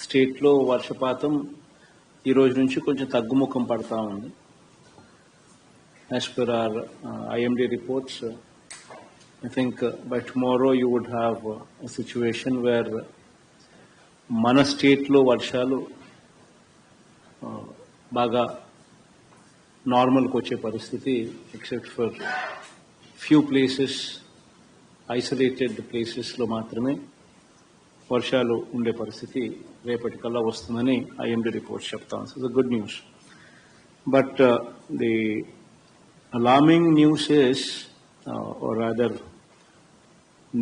స్టేట్లో వర్షపాతం ఈ రోజు నుంచి కొంచెం తగ్గుముఖం పడతా ఉంది. As per our IMD reports, I think by tomorrow you would have a situation where మన స్టేట్లో వర్షాలు బాగా నార్మల్కి వచ్చే పరిస్థితి, except for few places, isolated ప్లేసెస్లో మాత్రమే వర్షాలు ఉండే పరిస్థితి రేపటికల్లా వస్తుందని ఐఎండీ రిపోర్ట్స్ చెప్తాను. So good news. But the alarming news is, or rather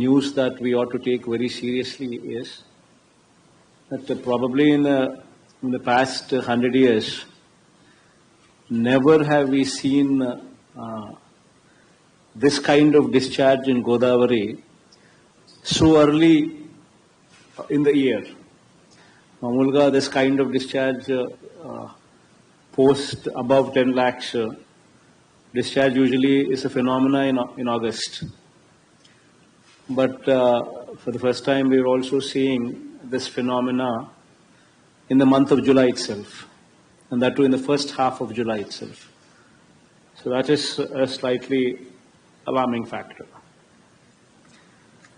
news that we ought to take very seriously is that probably in the past 100 years, never have we seen this kind of discharge in Godavari so early in the year. Mamulga, this kind of discharge post above 10 lakhs discharge usually is a phenomena in August. But for the first time we are also seeing this phenomena in the month of July itself, and that too in the first half of July itself. So that is a slightly alarming factor.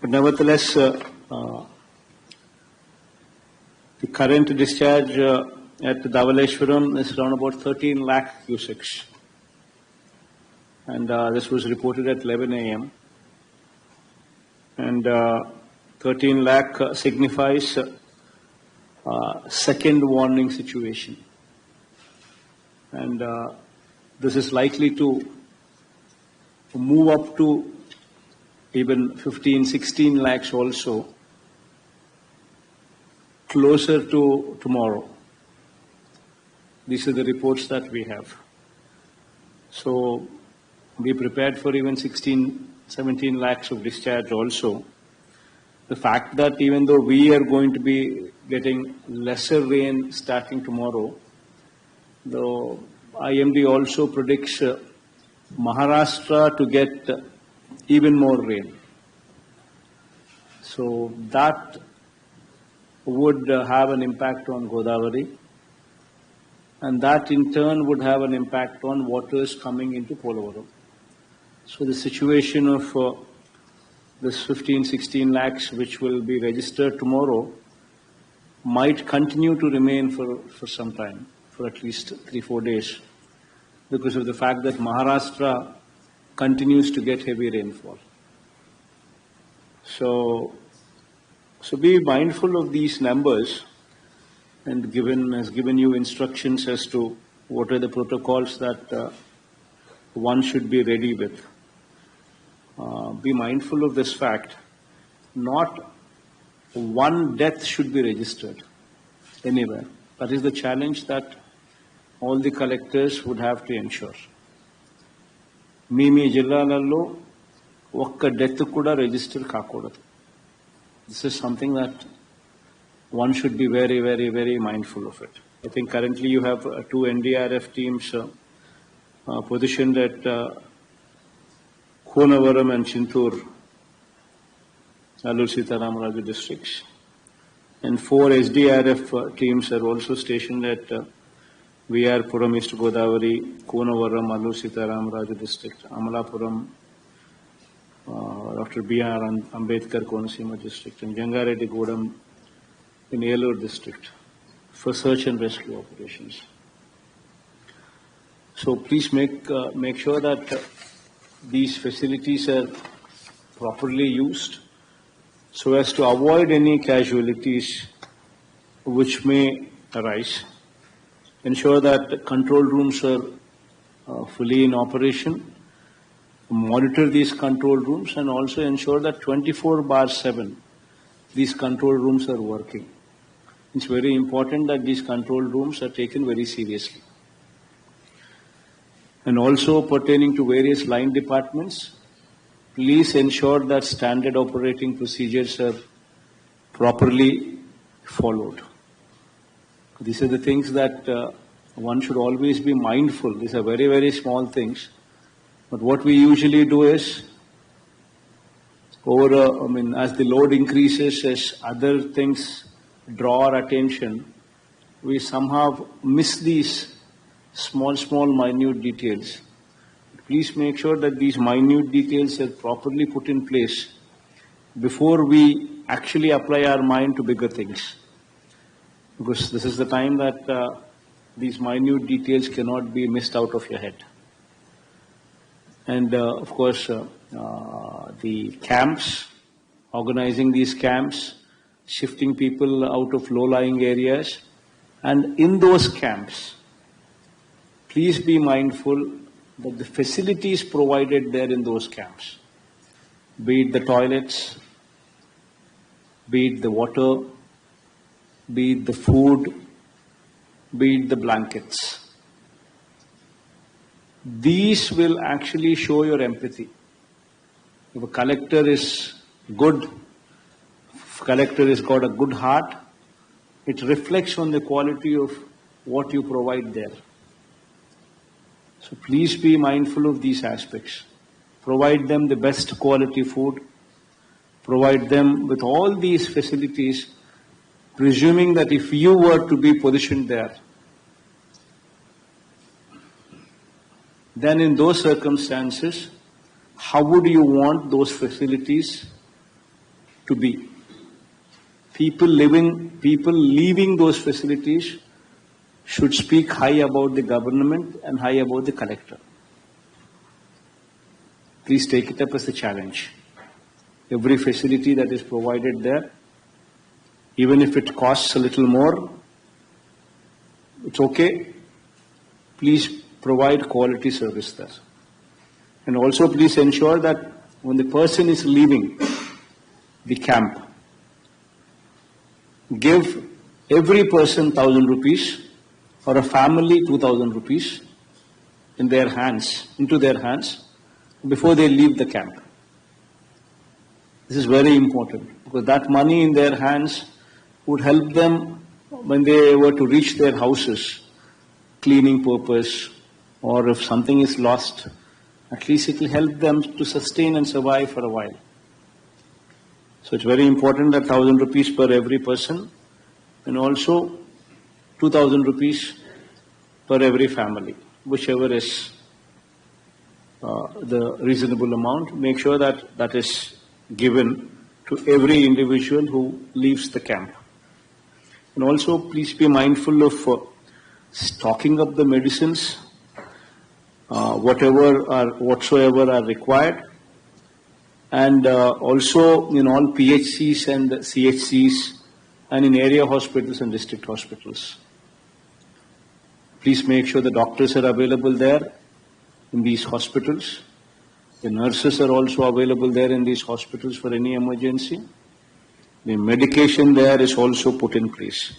But nevertheless, the current discharge at Dhavaleshwaram is around about 13 lakh cusecs. And this was reported at 11 a.m. And 13 lakh signifies second warning situation. And this is likely to move up to even 15, 16 lakhs also closer to tomorrow. These are the reports that we have. So be prepared for even 16, 17 lakhs of discharge also. The fact that even though we are going to be getting lesser rain starting tomorrow, the IMD also predicts Maharashtra to get even more rain. So that would have an impact on Godavari, and that in turn would have an impact on waters coming into Polavaram. So the situation of this 15, 16 lakhs which will be registered tomorrow might continue to remain for some time, for at least 3-4 days, because of the fact that Maharashtra continues to get heavy rainfall. So be mindful of these numbers, and has given you instructions as to what are the protocols that one should be ready with. Be mindful of this fact. Not one death should be registered anywhere. That is the challenge that all the collectors would have to ensure. Mimi Jillalallo okka death kuda register kakodadu. This is something that one should be very, very, very mindful of it. I think currently you have 2 NDRF teams positioned at Konavaram and Chintur, Allur Sitaramraju districts. And 4 SDRF teams are also stationed at VR Puram East Godavari, Konavaram, Allur Sitaramraju district, Amalapuram, Dr. B.R. Ambedkar Konasima district, and Jangareddy Godam in Yellore district for search and rescue operations. So please make sure that these facilities are properly used so as to avoid any casualties which may arise. Ensure that control rooms are fully in operation. Monitor these control rooms and also ensure that 24/7 these control rooms are working. It's very important that these control rooms are taken very seriously. And also pertaining to various line departments, please ensure that standard operating procedures are properly followed. These are the things that one should always be mindful. These are very, very small things. But what we usually do is, as the load increases, as other things draw our attention, we somehow miss these small, minute details. Please make sure that these minute details are properly put in place before we actually apply our mind to bigger things. Because this is the time that these minute details cannot be missed out of your head. And of course, the camps, organizing these camps, shifting people out of low-lying areas, and in those camps, please be mindful that the facilities provided there in those camps, be it the toilets, be it the water, be it the food, be it the blankets. These will actually show your empathy. If a collector is good, if a collector has got a good heart, it reflects on the quality of what you provide there. So please be mindful of these aspects. Provide them the best quality food. Provide them with all these facilities, presuming that if you were to be positioned there, then in those circumstances, how would you want those facilities to be? People leaving those facilities should speak high about the government and high about the collector. Please take it up as a challenge. Every facility that is provided there, even if it costs a little more, it's okay. Please provide quality service there. And also please ensure that when the person is leaving the camp, give every person 1,000 rupees or a family 2,000 rupees into their hands before they leave the camp. This is very important because that money in their hands would help them when they were to reach their houses, cleaning purpose, or if something is lost, at least it will help them to sustain and survive for a while. So it's very important that 1,000 rupees per every person and also 2,000 rupees per every family, whichever is the reasonable amount. Make sure that that is given to every individual who leaves the camp. And also please be mindful of stocking up the medicines, whatsoever are required, and also in all PHCs and CHCs and in area hospitals and district hospitals. Please make sure the doctors are available there in these hospitals. The nurses are also available there in these hospitals for any emergency. The medication there is also put in place.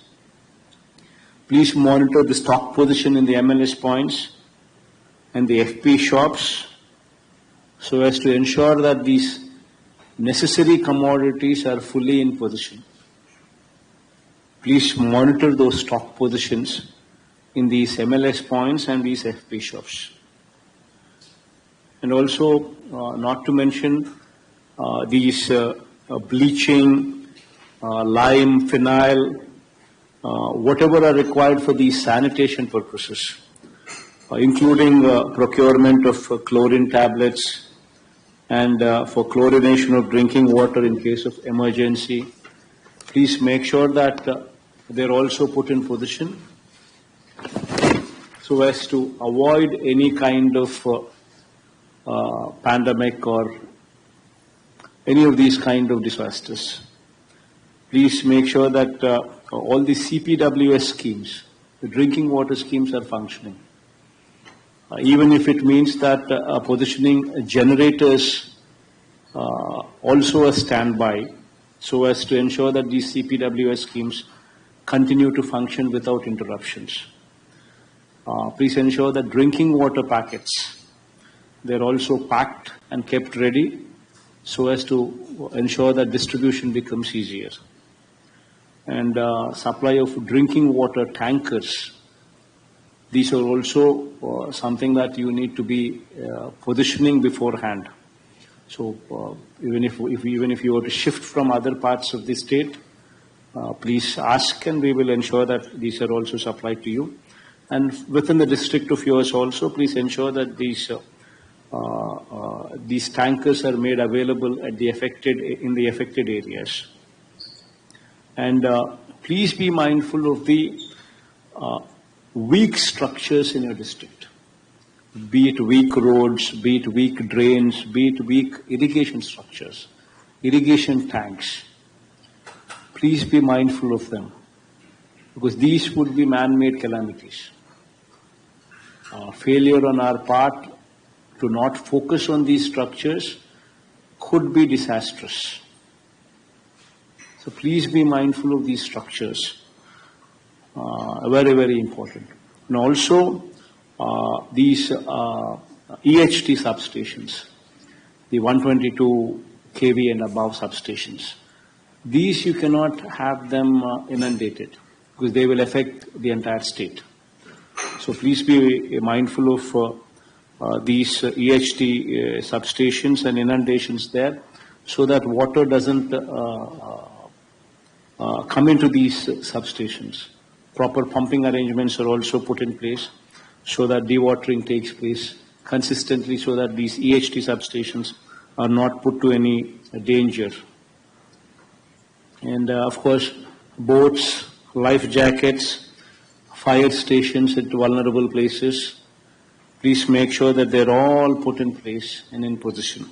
Please monitor the stock position in the MLS points and the FP shops so as to ensure that these necessary commodities are fully in position. Please monitor those stock positions in these MLS points and these FP shops. And also, not to mention these bleaching, lime, phenyl, whatever are required for these sanitation purposes, including procurement of chlorine tablets and for chlorination of drinking water in case of emergency. Please make sure that they're also put in position so as to avoid any kind of pandemic or any of these kind of disasters. Please make sure that all the CPWS schemes, the drinking water schemes, are functioning. Even if it means that positioning generators also a standby so as to ensure that these CPWS schemes continue to function without interruptions. Please ensure that drinking water packets, they're also packed and kept ready so as to ensure that distribution becomes easier. And supply of drinking water tankers, these are also something that you need to be positioning beforehand. So even if you were to shift from other parts of the state, please ask and we will ensure that these are also supplied to you. And within the district of yours also, please ensure that these tankers are made available at in the affected areas. And please be mindful of the weak structures in your district, be it weak roads, be it weak drains, be it weak irrigation structures, irrigation tanks. Please be mindful of them, because these would be man-made calamities. Failure on our part to not focus on these structures could be disastrous. So please be mindful of these structures. Very, very important. And also these EHT substations, the 122 kV and above substations. These you cannot have them inundated, because they will affect the entire state. So please be mindful of these EHT substations and inundations there, so that water doesn't come into these substations. Proper pumping arrangements are also put in place so that dewatering takes place consistently, so that these EHT substations are not put to any danger. And of course, boats, life jackets, fire stations at vulnerable places, please make sure that they're all put in place and in position.